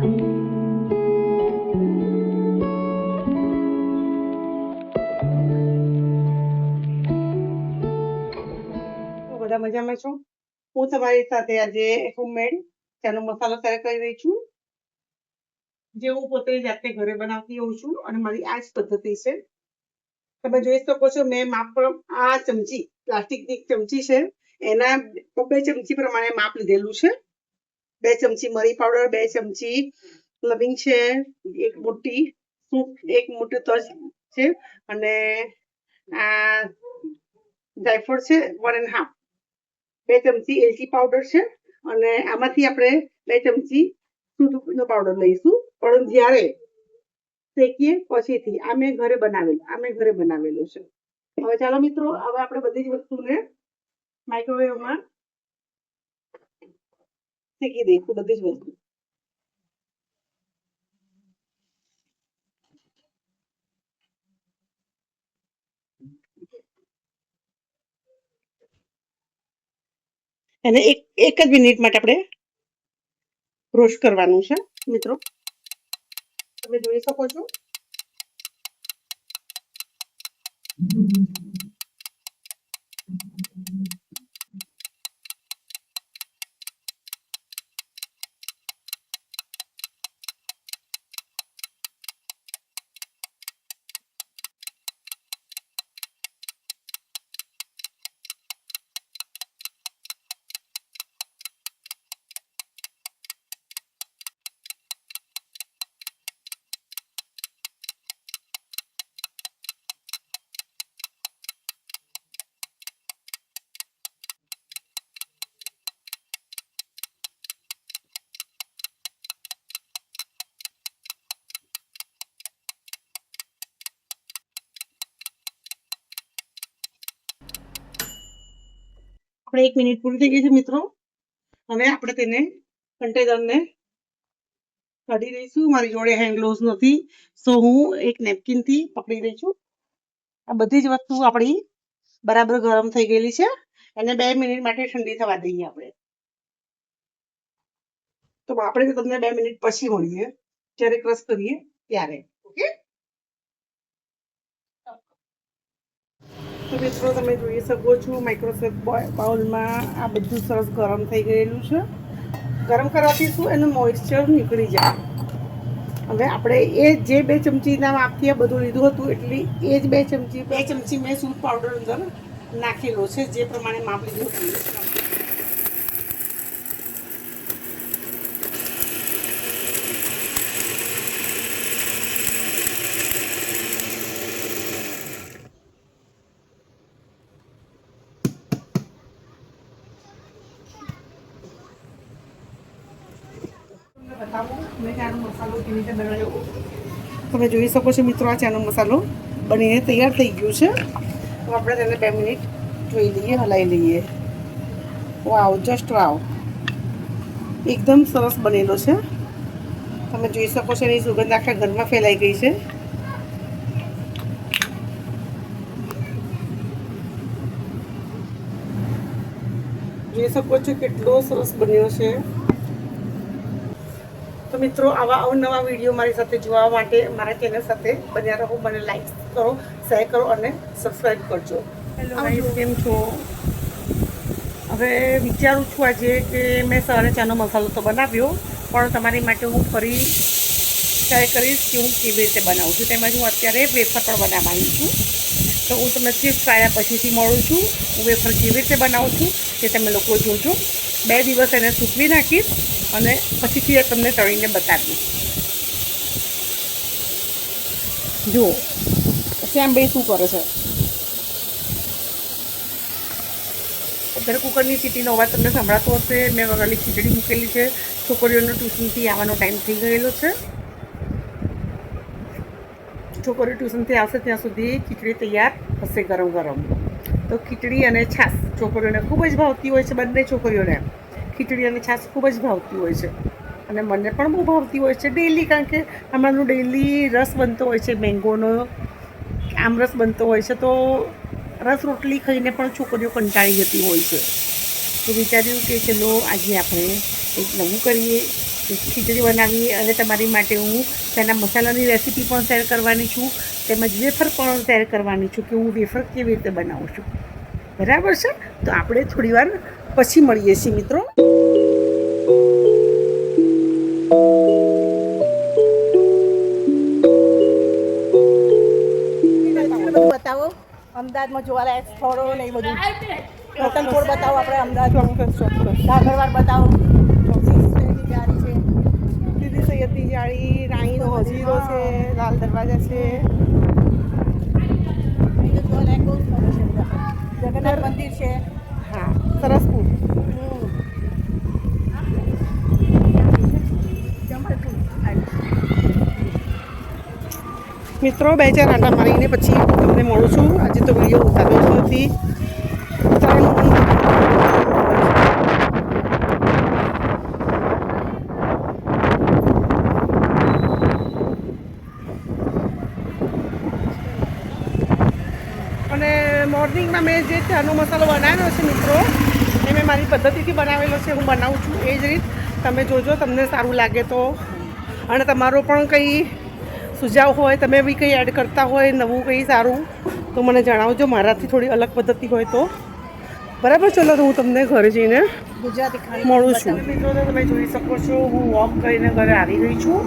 બધા મજામાં છો? હું તમારી સાથે આજે હોમમેડ ચાનો મસાલો તૈયાર કરી રહી છું, જે હું પોતે જાતે ઘરે બનાવતી હોઉં છું અને મારી આ જ પદ્ધતિ છે. તમે જોઈ શકો છો, મેં માપ પર આ ચમચી, પ્લાસ્ટિકની ચમચી છે, એના 2 ચમચી પ્રમાણે માપ લીધેલું છે. 2 ચમચી મરી પાવડર, 2 ચમચી લવિંગ છે, 1 મોટી સૂંઠ, 1 મોટી તજ છે અને આ જાયફળ છે 1.5. 2 ચમચી એલચી પાવડર છે અને આમાંથી આપણે 2 ચમચી સૂંઠનો પાવડર લઈશું. પણ જ્યારે શેકીએ પછીથી આ મેં ઘરે બનાવેલું છે. હવે ચાલો મિત્રો, હવે આપણે બધી જ વસ્તુને માઇક્રોવેવમાં શેકી દઈશું, બધી જ વસ્તુ. એને એક જ મિનિટ માટે આપણે રોસ્ટ કરવાનું છે મિત્રો. તમે જોઈ શકો છો. આપણે 1 મિનિટ પૂરી થઈ ગઈ છે મિત્રો. હવે આપણે તેને કન્ટેનરને કાઢી લઈશું. મારી જોડે હેન્ડ ગ્લોવ્સ નથી, તો હું એક નેપકિનથી પકડી રહી છું. આ બધી જ વસ્તુ આપણી બરાબર ગરમ થઈ ગયેલી છે. એને 2 મિનિટ માટે ઠંડી થવા દઈએ આપણે. તો આપણે તમને 2 મિનિટ પછી મળીએ, જ્યારે ક્રશ કરીએ ત્યારે. ઓકે, તો મિત્રો તમે જોઈ શકો છો, માઇક્રોવેવ બાઉલમાં આ બધું સરસ ગરમ થઈ ગયેલું છે. ગરમ કરવાથી શું, એનું મોઇશ્ચર નીકળી જાય. હવે આપણે એ જે 2 ચમચીના માપથી આ બધું લીધું હતું, એટલે એ જ 2 ચમચી મેં સૂંઠ પાવડર અંદર નાખેલો છે, જે પ્રમાણે માપ લીધું હતું. તમે જોઈ શકો છો મિત્રો, આ ચાનો મસાલો બનીને તૈયાર થઈ ગયો છે. તો આપણે તેને 2 મિનિટ જોઈ લઈએ, હલાવી લઈએ. વાવ, જસ્ટ વાવ, એકદમ સરસ બનેલો છે. તમે જોઈ શકો છો, એની સુગંધ આખા ઘરમાં ફેલાઈ ગઈ છે. જોઈ શકો છો કેટલો સરસ બન્યો છે. તો મિત્રો, આવા અવનવા વિડીયો મારી સાથે જોવા માટે મારા ચેનલ સાથે બન્યા રહો. મને લાઈક કરો, શેર કરો અને સબસ્ક્રાઈબ કરજો. હેલો ગાઈસ, કેમ છો? હવે વિચારું છું આજે કે મેં સવારે ચાનો મસાલો તો બનાવ્યો, પણ તમારી માટે હું ફરી ટ્રાય કરીશ કે હું કેવી રીતે બનાવું છું. તેમજ હું અત્યારે વેફર પણ બનાવવાની છું. તો હું તમને ચિપ્સ આવ્યા પછીથી મળું છું. હું વેફર કેવી રીતે બનાવું છું તે તમે લોકો જોજો. 2 દિવસ એને સૂકવી નાખીશ અને પછીથી તમને તળીને બતાવીશ. જુઓ શ્યામભાઈ શું કરે છે. અત્યારે કુકરની સીટીનો અવાજ તમને સંભળાતો હશે. મેં વગાડેલી ખીચડી મૂકેલી છે. છોકરીઓનો ટ્યુશનથી આવવાનો ટાઈમ થઈ ગયેલો છે. છોકરીઓ ટ્યુશનથી આવશે ત્યાં સુધી ખીચડી તૈયાર હશે ગરમ ગરમ. તો ખીચડી અને છાશ છોકરીઓને ખૂબ જ ભાવતી હોય છે. બંને છોકરીઓને ખીચડી અને છાશ ખૂબ જ ભાવતી હોય છે અને મને પણ બહુ ભાવતી હોય છે ડેઈલી. કારણ કે અમારું ડેઈલી રસ બનતો હોય છે, મેંગોનો આમરસ બનતો હોય છે. તો રસ રોટલી ખાઈને પણ છોકરીઓ કંટાળી જતી હોય છે. તો વિચાર્યું કે ચલો આજે આપણે કંઈક નવું કરીએ. ખીચડી બનાવી અને તમારી માટે હું તેના મસાલાની રેસીપી પણ શેર કરવાની છું, તેમજ વેફર પણ શેર કરવાની છું કે હું વેફર કેવી રીતે બનાવું છું. બરાબર છે? તો આપણે થોડી વાર પછી મળીએ છીએ મિત્રો. બધું બતાવો અમદાવાદમાં જોવાલાયક સ્થળો ને એ બધું રતનપોળ બતાવો. આપણે અમદાવાદ ઢાકરવાડ બતાવો. સીધી જાળી છે, સીદી સૈયદની જાળી, રાણીનો હજીરો છે, લાલ દરવાજા છે, જોવાલાયક બહુ સ્થળો છે બધા. જગન્નાથ મંદિર છે. હા, સરસપુર, મિત્રો 2-4 આંટા મારીને પછી હું તમને મળું છું. આજે તો વિડીયો ઉતાર્યો જ નથી. અને મોર્નિંગમાં મેં જે ચાનો મસાલો બનાવ્યો છે મિત્રો, એ મેં મારી પદ્ધતિથી બનાવેલો છે. હું બનાવું છું એ જ રીત તમે જોજો, તમને સારું લાગે તો. અને તમારો પણ કંઈ સુઝાવ હોય, તમે બી કંઈ એડ કરતા હોય નવું કંઈ સારું, તો મને જણાવજો. મારાથી થોડી અલગ પદ્ધતિ હોય તો. બરાબર, ચલો તો હું તમને ઘરે જઈને ગુજરાતી મળું છું. મિત્રો તમે જોઈ શકો છો હું વોક કરીને ઘરે આવી ગઈ છું.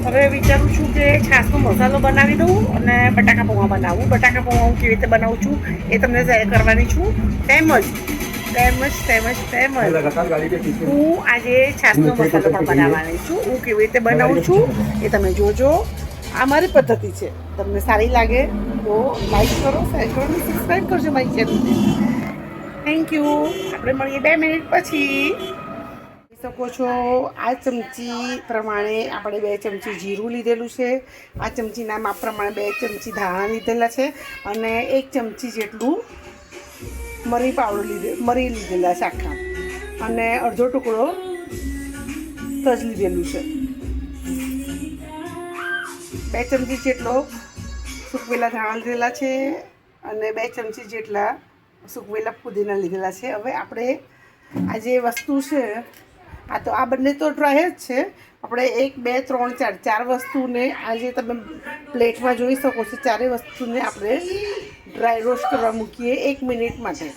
હવે વિચારું છું કે છાશનો મસાલો બનાવી દઉં અને બટાકા પૌવા બનાવું. બટાકા પૌવા હું કેવી રીતે બનાવું છું એ તમને શેર કરવાની છું. તેમજ હું આજે છાશનો મસાલો પણ બનાવવાની છું. હું કેવી રીતે બનાવું છું એ તમે જોજો. આ મારી પદ્ધતિ છે. તમને સારી લાગે તો લાઈક કરો, શેર કરો અને સબસ્ક્રાઈબ કરજો મારી ચેનલને. Thank you. આપણે મળીએ 2 મિનિટ પછી. જોઈ શકો છો આ ચમચી પ્રમાણે આપણે 2 ચમચી જીરું લીધેલું છે. આ ચમચીના માપ પ્રમાણે 2 ચમચી ધાણા લીધેલા છે અને 1 ચમચી જેટલું મરી લીધેલા છે આખા, અને અડધો ટુકડો તજ લીધેલું છે. 2 ચમચી જેટલો સૂકવેલા ધાણા લીધેલા છે અને 2 ચમચી જેટલા સૂકવેલા પુદીના લીધેલા છે. હવે આપણે આ જે વસ્તુ છે, આ તો આ બંને તો ડ્રાય જ છે. આપણે 1 2 3 4 4 વસ્તુને આ જે તમે પ્લેટમાં જોઈ શકો છો, 4 વસ્તુને આપણે ડ્રાય રોસ્ટ કરવા મૂકીએ 1 મિનિટ માટે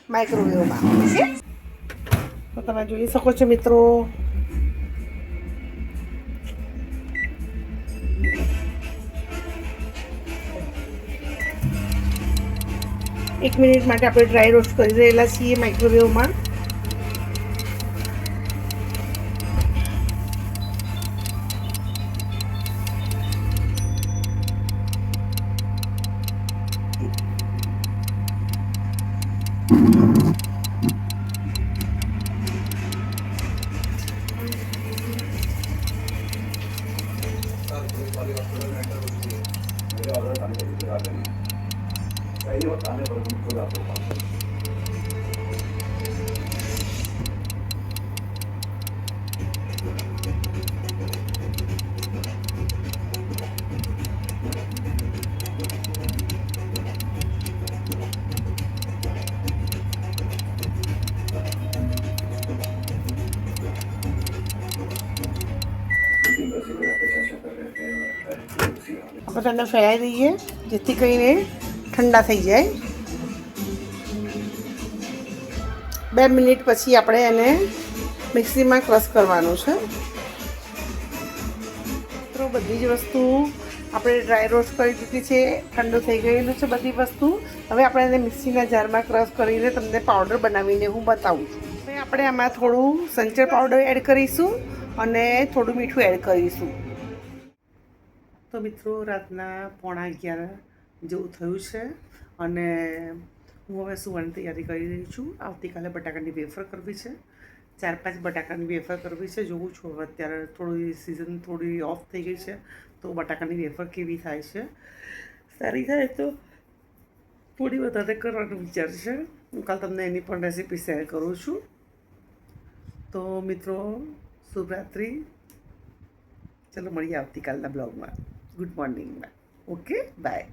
માઇક્રોવેવમાં. ઓકે, તો તમે જોઈ શકો છો મિત્રો. એક મિનિટ માટે આપણે ડ્રાય રોસ્ટ કરી રહેલા છીએ માઇક્રોવેવમાં. આપણે તેને ફેલાઈ દઈએ જેથી કરીને ઠંડા થઈ જાય. 2 મિનિટ પછી આપણે એને મિક્સીમાં ક્રશ કરવાનું છે. તો બધી જ વસ્તુ આપણે ડ્રાય રોસ્ટ કરી દીધી છે, ઠંડુ થઈ ગયેલું છે બધી વસ્તુ. હવે આપણે એને મિક્સીના જારમાં ક્રશ કરીને તમને પાવડર બનાવીને હું બતાવું છું. હવે આપણે આમાં થોડું સંચળ પાવડર એડ કરીશું અને થોડું મીઠું એડ કરીશું. તો મિત્રો રાતના 11:15 જેવું થયું છે અને હું હવે સુવાની તૈયારી કરી રહી છું. આવતીકાલે બટાકાની વેફર કરવી છે, 4-5 બટાકાની વેફર કરવી છે. જોઉં છું હવે અત્યારે થોડી સિઝન થોડી ઓફ થઈ ગઈ છે તો બટાકાની વેફર કેવી થાય છે. સારી થાય તો થોડી વધારે કરવાનો વિચાર છે. હું કાલ તમને એની પણ રેસીપી શેર કરું છું. તો મિત્રો શુભરાત્રિ. ચલો મળીએ આવતીકાલના બ્લોગમાં. ગુડ મોર્નિંગમાં. Okay, by.